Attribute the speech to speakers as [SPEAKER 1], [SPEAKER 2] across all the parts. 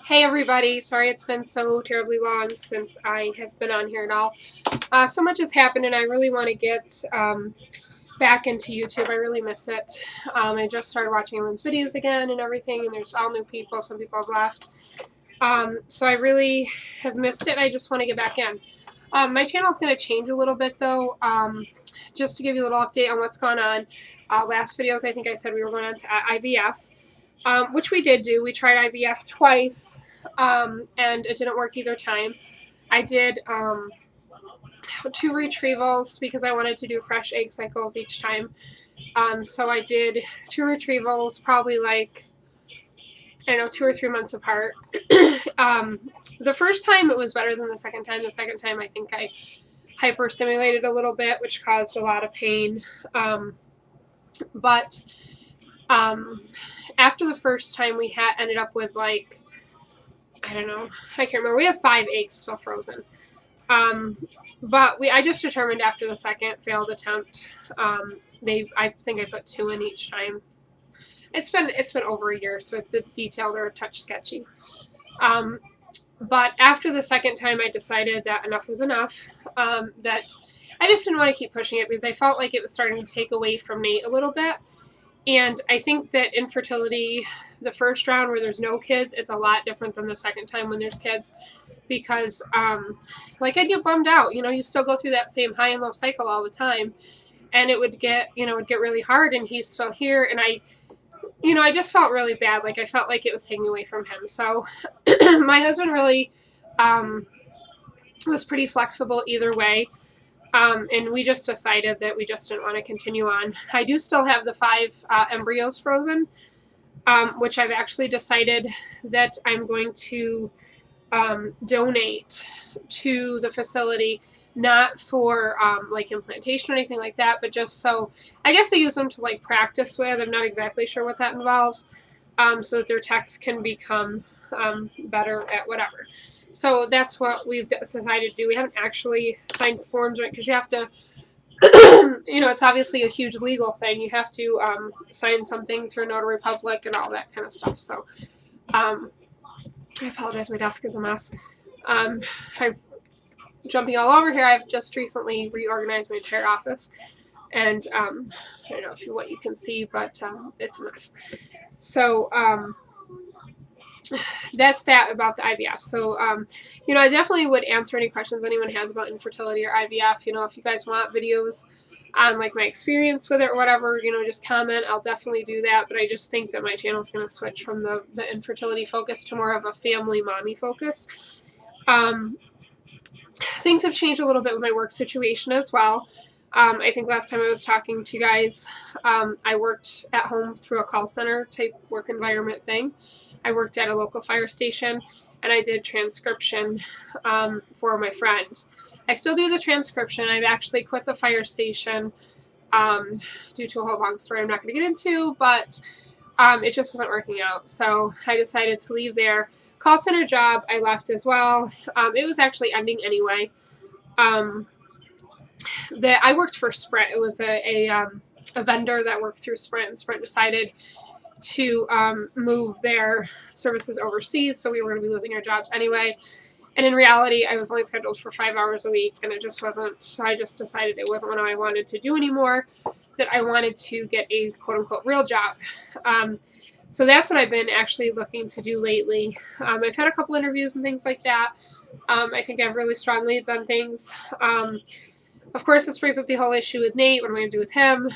[SPEAKER 1] Hey everybody, sorry it's been so terribly long since I have been on here at all. So much has happened and I really want to get back into YouTube. I really miss it. I just started watching everyone's videos again and everything, and there's all new people. Some people have left. So I really have missed it. I just want to get back in. My channel is going to change a little bit though. Just to give you a little update on what's going on. Last videos I think I said we were going on to IVF. Which we did do. We tried IVF twice, and it didn't work either time. I did 2 retrievals because I wanted to do fresh egg cycles each time. So I did 2 retrievals, probably like, I don't know, 2 or 3 months apart. The first time it was better than the second time. The second time I think I hyperstimulated a little bit, which caused a lot of pain. But after the first time we ended up with like, I don't know, I can't remember. We have 5 eggs still frozen. But I just determined after the second failed attempt, I think I put 2 in each time. It's been over a year, so the details are a touch sketchy. But after the second time, I decided that enough was enough. That I just didn't want to keep pushing it because I felt like it was starting to take away from Nate a little bit. And I think that infertility, the first round where there's no kids, it's a lot different than the second time when there's kids. Because, like, I'd get bummed out. You know, you still go through that same high and low cycle all the time. And it would get, really hard, and he's still here. And I just felt really bad. Like, I felt like it was taking away from him. So, my husband really was pretty flexible either way. And we just decided that we just didn't want to continue on. I do still have the 5 embryos frozen, which I've actually decided that I'm going to donate to the facility, not for like implantation or anything like that, but just so, I guess they use them to like practice with. I'm not exactly sure what that involves, so that their techs can become better at whatever. So that's what we've decided to do. We haven't actually signed forms, right? Because you have to, it's obviously a huge legal thing. You have to sign something through Notary Public and all that kind of stuff. So I apologize. My desk is a mess. I'm jumping all over here. I've just recently reorganized my entire office. And I don't know what you can see, but it's a mess. So that's that about the IVF. So, I definitely would answer any questions anyone has about infertility or IVF. If you guys want videos on like my experience with it or whatever, just comment. I'll definitely do that. But I just think that my channel is going to switch from the infertility focus to more of a family mommy focus. Things have changed a little bit with my work situation as well. I think last time I was talking to you guys, I worked at home through a call center type work environment thing. I worked at a local fire station, and I did transcription for my friend. I still do the transcription. I've actually quit the fire station due to a whole long story I'm not going to get into, but it just wasn't working out. So I decided to leave there. Call center job, I left as well. It was actually ending anyway. I worked for Sprint. It was a vendor that worked through Sprint, and Sprint decided to move their services overseas, so we were going to be losing our jobs anyway. And in reality, I was only scheduled for 5 hours a week, and it just wasn't, so I just decided it wasn't what I wanted to do anymore, that I wanted to get a quote-unquote real job. So that's what I've been actually looking to do lately. I've had a couple interviews and things like that. I think I have really strong leads on things. Of course, this brings up the whole issue with Nate. What am I going to do with him?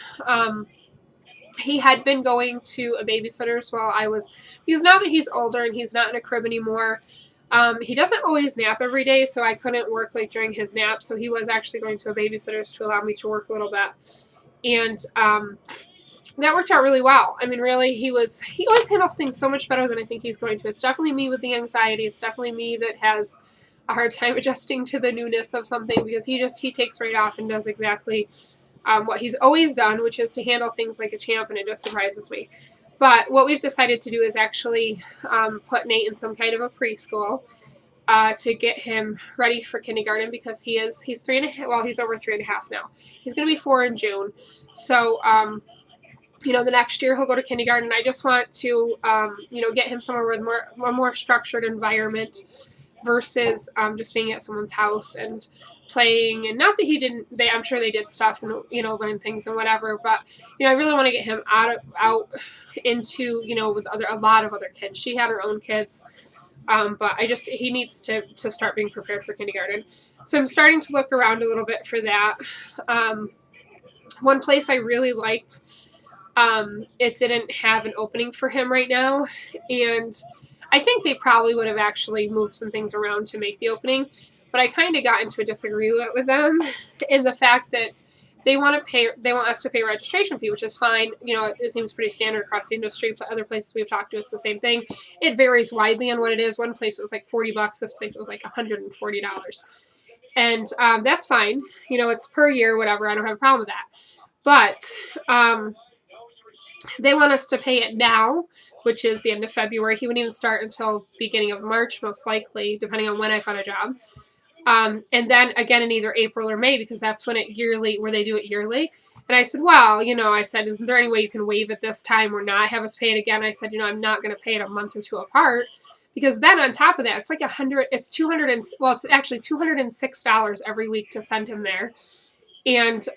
[SPEAKER 1] He had been going to a babysitter's while because now that he's older and he's not in a crib anymore, he doesn't always nap every day, so I couldn't work like during his nap. So he was actually going to a babysitter's to allow me to work a little bit. And that worked out really well. I mean, really, he always handles things so much better than I think he's going to. It's definitely me with the anxiety. It's definitely me that has a hard time adjusting to the newness of something, because he takes right off and does exactly what he's always done, which is to handle things like a champ, and it just surprises me. But what we've decided to do is actually put Nate in some kind of a preschool to get him ready for kindergarten, because he's 3.5. Well, he's over 3.5 now. He's going to be 4 in June. So the next year he'll go to kindergarten. I just want to, get him somewhere with a more structured environment versus just being at someone's house and playing. And not that he didn't, I'm sure they did stuff and, learn things and whatever. But, I really want to get him out into, with a lot of other kids. She had her own kids. But he needs to start being prepared for kindergarten. So I'm starting to look around a little bit for that. One place I really liked, it didn't have an opening for him right now, and I think they probably would have actually moved some things around to make the opening, but I kind of got into a disagreement with them in the fact that they want us to pay a registration fee, which is fine. It seems pretty standard across the industry. Other places we've talked to, it's the same thing. It varies widely on what it is. One place it was like $40. This place it was like $140. And that's fine. It's per year, whatever. I don't have a problem with that. But they want us to pay it now, which is the end of February. He wouldn't even start until beginning of March, most likely, depending on when I found a job. And then again in either April or May, because that's when where they do it yearly. And I said, well, I said, isn't there any way you can waive it this time or not have us pay it again? I said, I'm not going to pay it a month or two apart, because then on top of that, it's like it's actually $206 every week to send him there. And,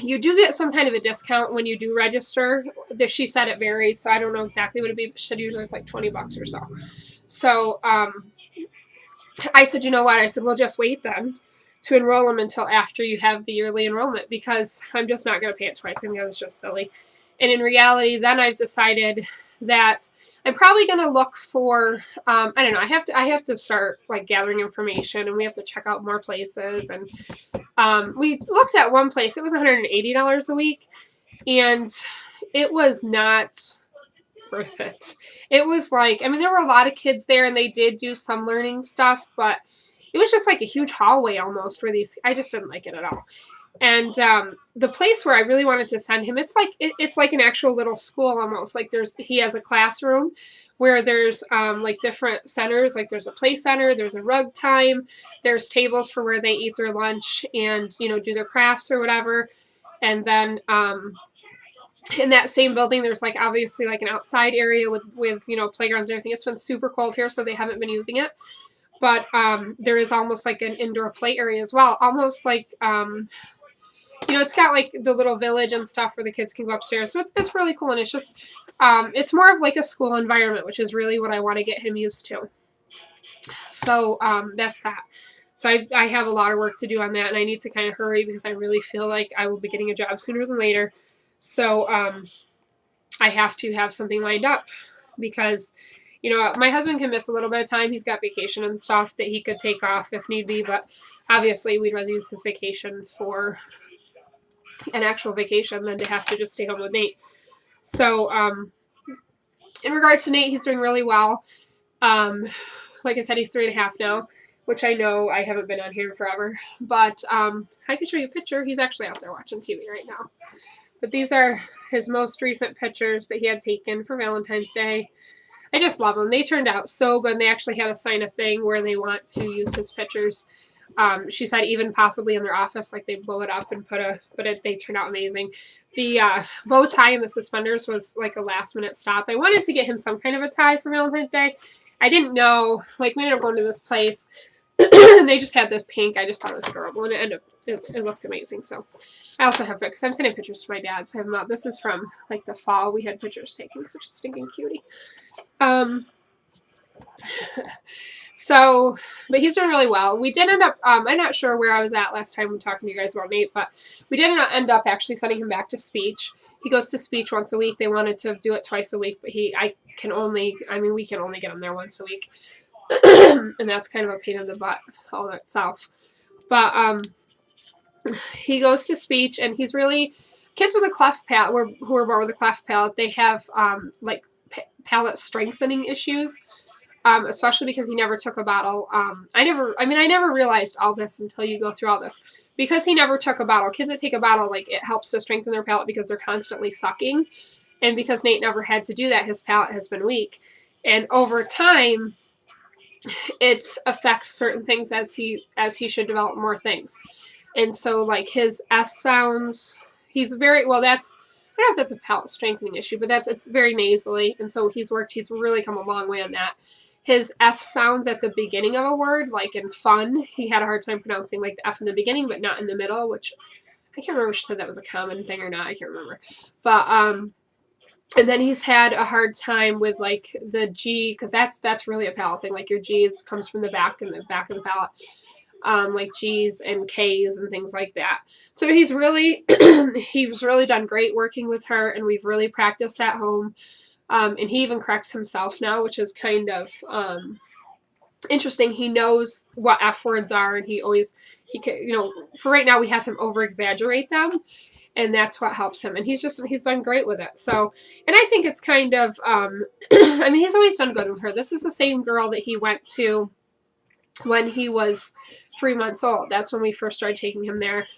[SPEAKER 1] you do get some kind of a discount when you do register. She said it varies, so I don't know exactly what it'd be, but usually it's like $20 or so. So, I said, you know what? I said, we'll just wait then to enroll him until after you have the yearly enrollment, because I'm just not going to pay it twice. I think that's just silly. And in reality, then I've decided that I'm probably going to look for, I don't know, I have to start like gathering information, and we have to check out more places. And we looked at one place. It was $180 a week, and it was not worth it. It was like, there were a lot of kids there, and they did do some learning stuff, but it was just like a huge hallway almost where I just didn't like it at all. And the place where I really wanted to send him, it's like an actual little school almost. Like he has a classroom where there's like different centers. Like there's a play center, there's a rug time, there's tables for where they eat their lunch and do their crafts or whatever. And then in that same building, there's like obviously like an outside area with playgrounds and everything. It's been super cold here, so they haven't been using it. But there is almost like an indoor play area as well, almost like it's got like the little village and stuff where the kids can go upstairs. So it's really cool, and it's just it's more of like a school environment, which is really what I want to get him used to. So that's that. So I have a lot of work to do on that, and I need to kind of hurry because I really feel like I will be getting a job sooner than later. So I have to have something lined up because, my husband can miss a little bit of time. He's got vacation and stuff that he could take off if need be, but obviously we'd rather use his vacation for an actual vacation than to have to just stay home with Nate. So in regards to Nate, he's doing really well. Like I said, he's 3.5 now, which I know I haven't been on here forever, but I can show you a picture. He's actually out there watching TV right now. But these are his most recent pictures that he had taken for Valentine's Day. I just love them. They turned out so good. They actually had to sign a thing where they want to use his pictures. She said even possibly in their office, like they blow it up and they turned out amazing. The bow tie and the suspenders was like a last minute stop. I wanted to get him some kind of a tie for Valentine's Day. I didn't know, like we ended up going to this place and they just had this pink. I just thought it was adorable, and it looked amazing. So I also have, because I'm sending pictures to my dad, so I have them out. This is from like the fall. We had pictures taken. Such a stinking cutie. So, but he's doing really well. We did end up, I'm not sure where I was at last time when talking to you guys about Nate, but we did end up actually sending him back to speech. He goes to speech once a week. They wanted to do it twice a week, but we can only get him there once a week. And that's kind of a pain in the butt all in itself. But, he goes to speech, and he's really, kids with a cleft palate, who are born with a cleft palate, they have, like, palate strengthening issues. Especially because he never took a bottle. I never realized all this until you go through all this. Because he never took a bottle. Kids that take a bottle, like, it helps to strengthen their palate because they're constantly sucking. And because Nate never had to do that, his palate has been weak. And over time, it affects certain things as he should develop more things. And so, like, his S sounds, he's very, well, that's don't know if that's a palate strengthening issue, but it's very nasally, and so he's really come a long way on that. His F sounds at the beginning of a word, like in fun, he had a hard time pronouncing like the F in the beginning, but not in the middle, which I can't remember if she said that was a common thing or not. I can't remember. But and then he's had a hard time with like the G, because that's really a palate thing. Like your G's comes from the back and the back of the palate. Like G's and K's and things like that. So he's really done great working with her, and we've really practiced at home. And he even corrects himself now, which is kind of interesting. He knows what F words are, and he can, for right now we have him over exaggerate them, and that's what helps him. And he's done great with it. So, and I think it's kind of, I mean, he's always done good with her. This is the same girl that he went to when he was 3 months old. That's when we first started taking him there.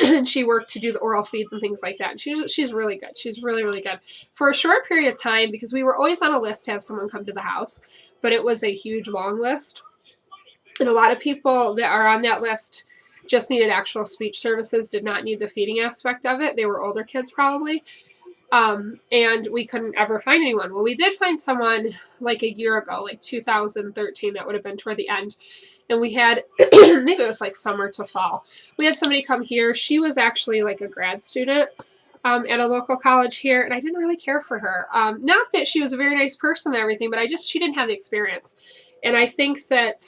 [SPEAKER 1] And she worked to do the oral feeds and things like that. And she's really good. She's really, really good. For a short period of time, because we were always on a list to have someone come to the house, but it was a huge, long list. And a lot of people that are on that list just needed actual speech services, did not need the feeding aspect of it. They were older kids probably. And we couldn't ever find anyone. Well, we did find someone like a year ago, like 2013, that would have been toward the end. And we had, maybe it was like summer to fall. We had somebody come here. She was actually like a grad student at a local college here, and I didn't really care for her. Not that she was a very nice person and everything, but she didn't have the experience. And I think that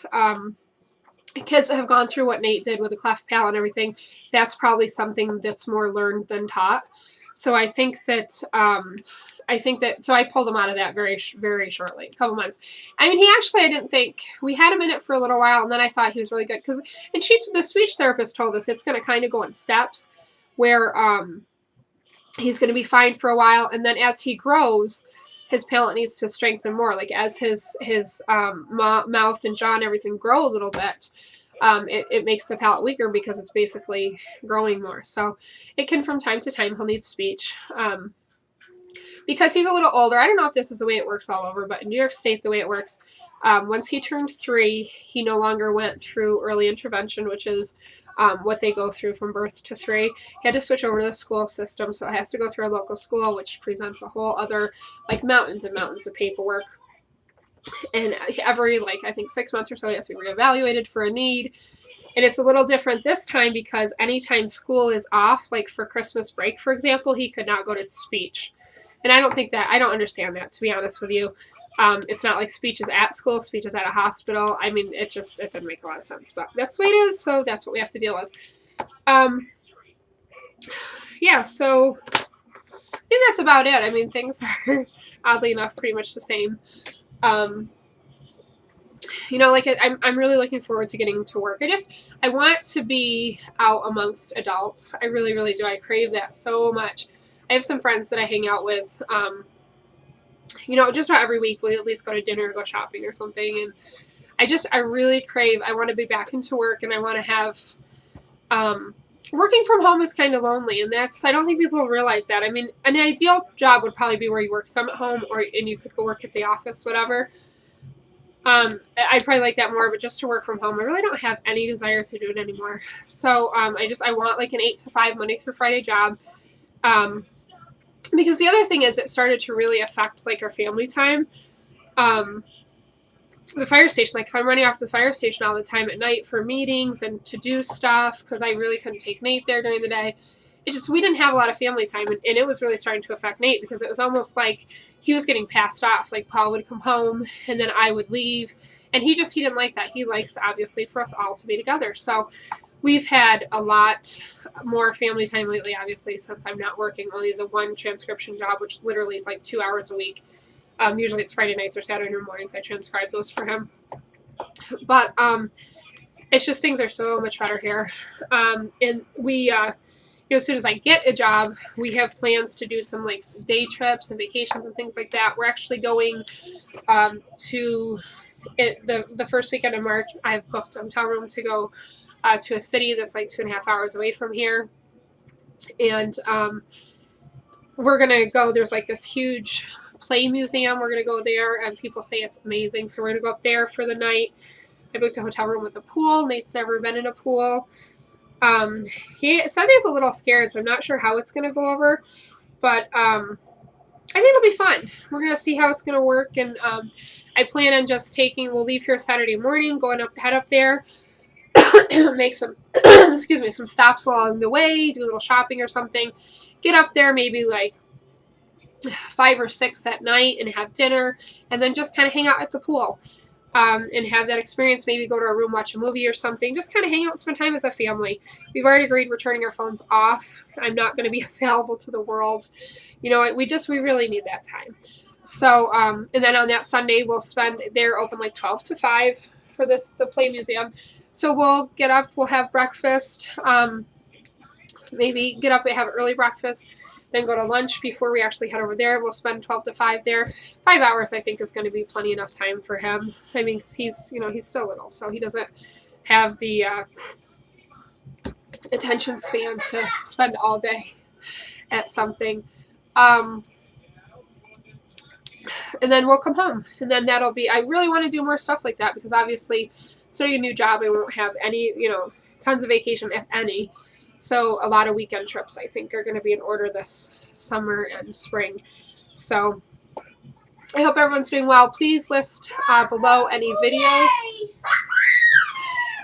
[SPEAKER 1] kids that have gone through what Nate did with the cleft palate and everything, that's probably something that's more learned than taught. So I think that, so I pulled him out of that very, very shortly, a couple months. I mean, I didn't think, we had him in it for a little while, and then I thought he was really good. The speech therapist told us it's going to kind of go in steps, where he's going to be fine for a while, and then as he grows, his palate needs to strengthen more. Like as his mouth and jaw and everything grow a little bit, it makes the palate weaker because it's basically growing more. So it can, from time to time, he'll need speech. Because he's a little older, I don't know if this is the way it works all over, but in New York State, the way it works, once he turned 3, he no longer went through early intervention, which is what they go through from birth to 3. He had to switch over to the school system, so it has to go through a local school, which presents a whole other, like, mountains and mountains of paperwork. And every, I think 6 months or so, he has to be reevaluated for a need. And it's a little different this time because anytime school is off, like for Christmas break, for example, he could not go to speech. And I don't understand that, to be honest with you. It's not like speech is at school, speech is at a hospital. I mean, it doesn't make a lot of sense, but that's the way it is, so that's what we have to deal with. Yeah, so I think that's about it. I mean, things are, oddly enough, pretty much the same. I'm really looking forward to getting to work. I want to be out amongst adults. I really, really do. I crave that so much. I have some friends that I hang out with, just about every week we at least go to dinner or go shopping or something. And I really crave, I want to be back into work, and I want to have, working from home is kind of lonely, and I don't think people realize that. I mean, an ideal job would probably be where you work some at home, and you could go work at the office, whatever. I'd probably like that more, but just to work from home, I really don't have any desire to do it anymore. So, I want like an 8 to 5 Monday through Friday job. Because the other thing is, it started to really affect like our family time. The fire station, like if I'm running off the fire station all the time at night for meetings and to do stuff, because I really couldn't take Nate there during the day, we didn't have a lot of family time, and it was really starting to affect Nate, because it was almost like he was getting passed off. Like Paul would come home and then I would leave, and he didn't like that. He likes, obviously, for us all to be together. So we've had a lot more family time lately, obviously, since I'm not working. Only the one transcription job, which literally is like 2 hours a week. Usually it's Friday nights or Saturday mornings. I transcribe those for him. But it's just, things are so much better here. And we, as soon as I get a job, we have plans to do some like day trips and vacations and things like that. We're actually going to the first weekend of March. I've booked a hotel room to go to a city that's like 2.5 hours away from here. And we're going to go, there's like this huge play museum. We're going to go there, and people say it's amazing. So we're going to go up there for the night. I booked a hotel room with a pool. Nate's never been in a pool. He says he's a little scared, so I'm not sure how it's going to go over. But I think it'll be fun. We're going to see how it's going to work. And I plan on just we'll leave here Saturday morning, head up there, make some, excuse me, some stops along the way, do a little shopping or something. Get up there maybe like 5 or 6 at night and have dinner, and then just kind of hang out at the pool. And have that experience, maybe go to a room, watch a movie or something, just kind of hang out and spend time as a family. We've already agreed we're turning our phones off. I'm not going to be available to the world. You know, we really need that time. So, and then on that Sunday, they're open like 12 to 5 for the Play Museum. So we'll get up, we'll have breakfast, maybe get up and have early breakfast, then go to lunch before we actually head over there. We'll spend 12 to 5 there. 5 hours, I think, is going to be plenty enough time for him. I mean, because he's still little, so he doesn't have the attention span to spend all day at something. And then we'll come home. And then that'll be, I really want to do more stuff like that because obviously starting a new job, I won't have any, tons of vacation, if any. So a lot of weekend trips, I think, are going to be in order this summer and spring. So I hope everyone's doing well. Please list below any videos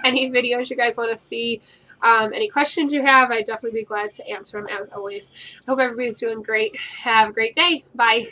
[SPEAKER 1] you guys want to see. Any questions you have, I'd definitely be glad to answer them as always. I hope everybody's doing great. Have a great day. Bye.